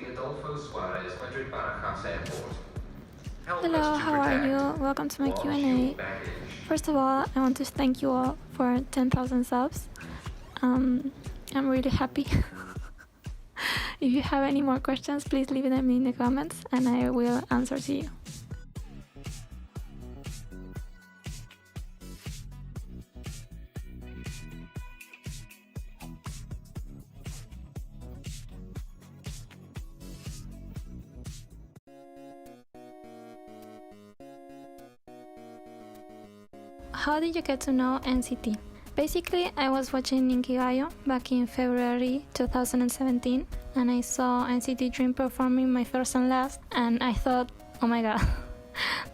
Hello, how are you? Welcome to my Q&A. First of all, I want to thank you all for 10,000 subs. I'm really happy. If you have any more questions, please leave them in the comments and I will answer to you. How did you get to know NCT? Basically, I was watching Ninkigayo back in February 2017 and I saw NCT Dream performing My First and Last and I thought, oh my god,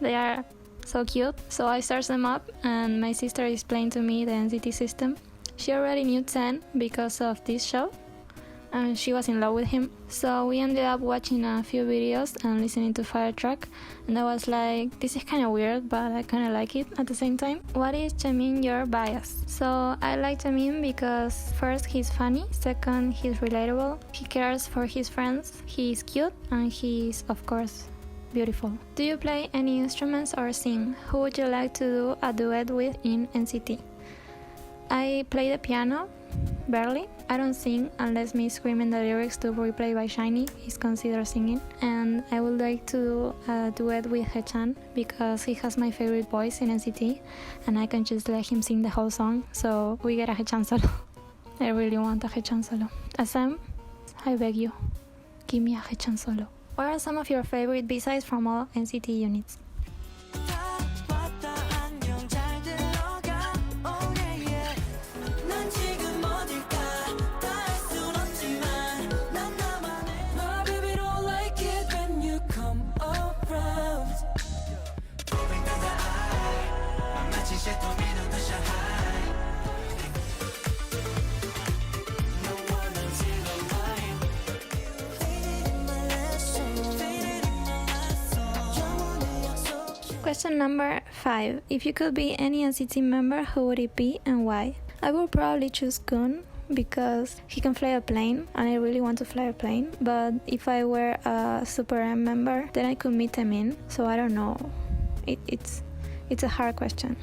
they are so cute. So I searched them up and my sister explained to me the NCT system. She already knew 10 because of this show and she was in love with him. So we ended up watching a few videos and listening to Fire Track and I was like, this is kind of weird but I kind of like it at the same time. What is Jaemin your bias? So I like Jaemin because first he's funny, second he's relatable, he cares for his friends, he's cute and he's of course beautiful. Do you play any instruments or sing? Who would you like to do a duet with in NCT? I play the piano, barely. I don't sing unless me screaming the lyrics to Replay by Shiny is considered singing. And I would like to do a duet with Hechan because he has my favorite voice in NCT and I can just let him sing the whole song, so we get a Hechan solo. I really want a Hechan solo. Asam, I beg you, give me a Hechan solo. What are some of your favorite B-sides from all NCT units? Question number 5. If you could be any NCT member, who would it be and why? I would probably choose Kun because he can fly a plane and I really want to fly a plane. But if I were a Super M member, then I could meet him in. So I don't know. It's a hard question.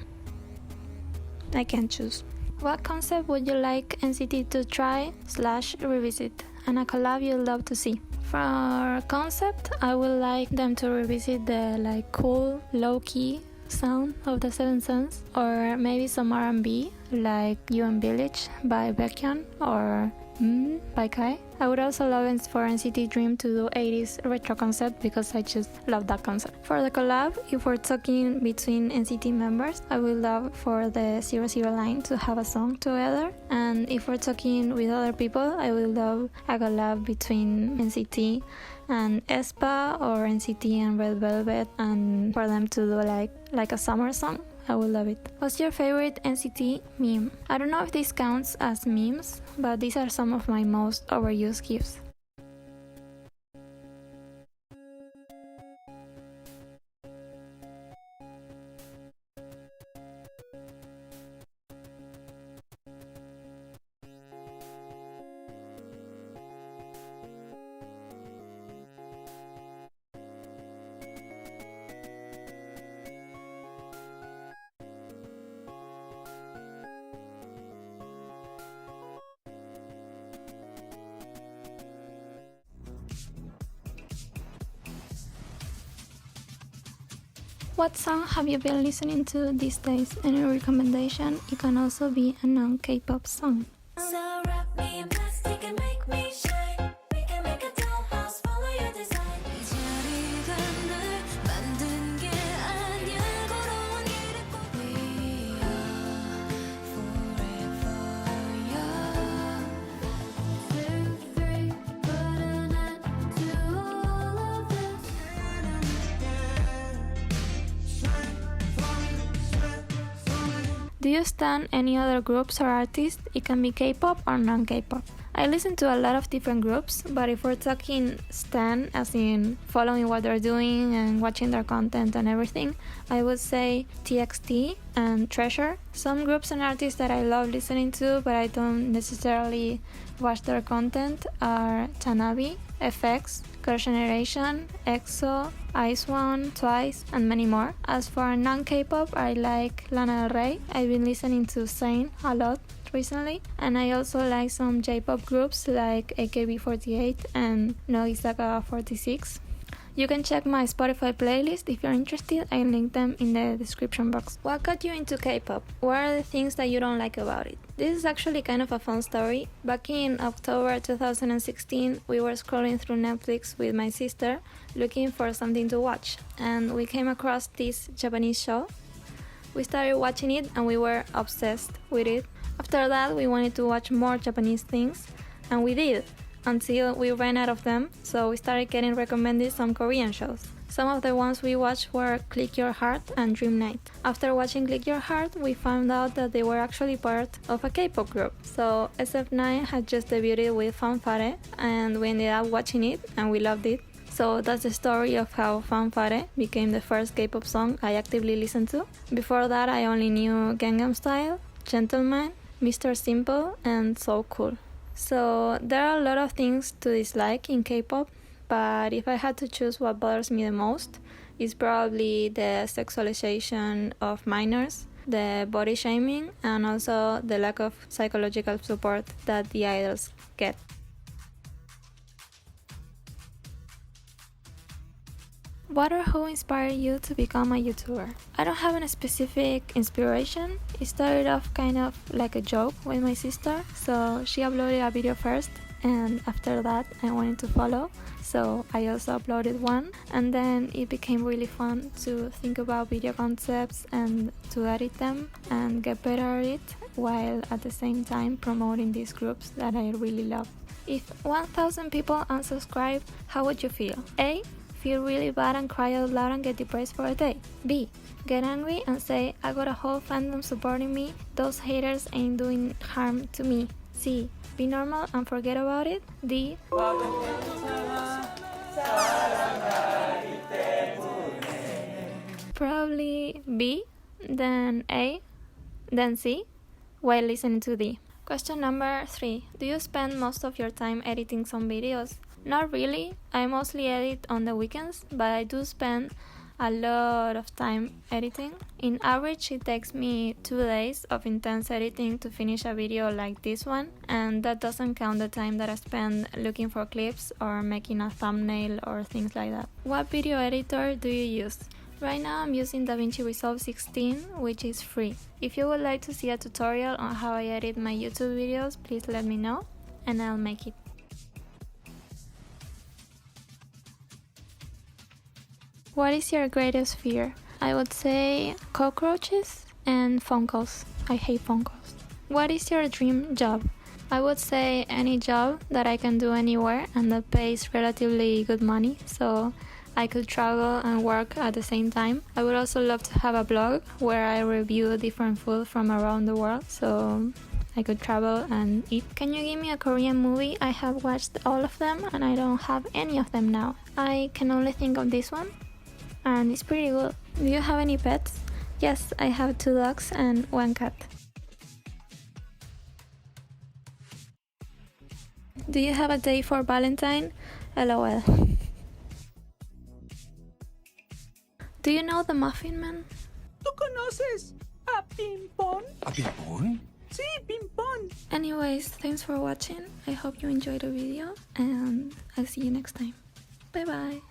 I can't choose. What concept would you like NCT to try/revisit? And a collab you'd love to see? For concept, I would like them to revisit the cool, low-key sound of the Seven Sons, or maybe some R&B like UN Village by Baekhyun or by Kai. I would also love it for NCT Dream to do 80s retro concept because I just love that concept. For the collab, if we're talking between NCT members, I would love for the 00 line to have a song together. And if we're talking with other people, I would love a collab between NCT and aespa or NCT and Red Velvet, and for them to do like a summer song. I would love it. What's your favorite NCT meme? I don't know if this counts as memes, but these are some of my most overused gifs. What song have you been listening to these days? Any recommendation? It can also be a non-K-pop song. So wrap me in plastic and make me shine. We can make a dollhouse, follow your design. 이 자리가 날 만든 게 아니야. 걸어온 길을 꼭 We are forever young. 2, 3, put an end to all of this. Do you stan any other groups or artists? It can be K-pop or non-K-pop. I listen to a lot of different groups, but if we're talking stan, as in following what they're doing and watching their content and everything, I would say TXT and Treasure. Some groups and artists that I love listening to, but I don't necessarily watch their content, are Tanabe, FX, Girl Generation, EXO, Ice One, Twice, and many more. As for non-K-pop, I like Lana Del Rey. I've been listening to Zayn a lot recently, and I also like some J-pop groups like AKB48 and乃木坂 46. You can check my Spotify playlist if you're interested. I'll link them in the description box. What got you into K-pop? What are the things that you don't like about it? This is actually kind of a fun story. Back in October 2016, we were scrolling through Netflix with my sister looking for something to watch, and we came across this Japanese show. We started watching it and we were obsessed with it. After that, we wanted to watch more Japanese things, and we did, until we ran out of them, so we started getting recommended some Korean shows. Some of the ones we watched were Click Your Heart and Dream Night. After watching Click Your Heart, we found out that they were actually part of a K-pop group. So SF9 had just debuted with Fanfare, and we ended up watching it and we loved it. So that's the story of how Fanfare became the first K-pop song I actively listened to. Before that, I only knew Gangnam Style, Gentleman, Mr. Simple, and So Cool. So there are a lot of things to dislike in K-pop, but if I had to choose what bothers me the most, it's probably the sexualization of minors, the body shaming, and also the lack of psychological support that the idols get. What or who inspired you to become a YouTuber? I don't have a specific inspiration. It started off kind of like a joke with my sister. So she uploaded a video first, and after that I wanted to follow. So I also uploaded one, and then it became really fun to think about video concepts and to edit them and get better at it, while at the same time promoting these groups that I really love. If 1,000 people unsubscribe, how would you feel? A. Feel really bad and cry out loud and get depressed for a day. B. Get angry and say, I got a whole fandom supporting me, those haters ain't doing harm to me. C. Be normal and forget about it. D. Probably B, then A, then C, while listening to D. Question number 3. Do you spend most of your time editing some videos? Not really. I mostly edit on the weekends, but I do spend a lot of time editing. In average, it takes me 2 days of intense editing to finish a video like this one, and that doesn't count the time that I spend looking for clips or making a thumbnail or things like that. What video editor do you use? Right now I'm using DaVinci Resolve 16, which is free. If you would like to see a tutorial on how I edit my YouTube videos, please let me know and I'll make it. What is your greatest fear? I would say cockroaches and phone calls. I hate phone calls. What is your dream job? I would say any job that I can do anywhere and that pays relatively good money, so I could travel and work at the same time. I would also love to have a blog where I review different food from around the world, so I could travel and eat. Can you give me a Korean movie? I have watched all of them and I don't have any of them now. I can only think of this one, and it's pretty good. Do you have any pets? Yes, I have 2 dogs and 1 cat. Do you have a day for Valentine? LOL. Do you know the Muffin Man? ¿Tú conoces a Pimpón? ¿A Pimpón? Sí, Pimpón. Anyways, thanks for watching. I hope you enjoyed the video and I'll see you next time. Bye bye.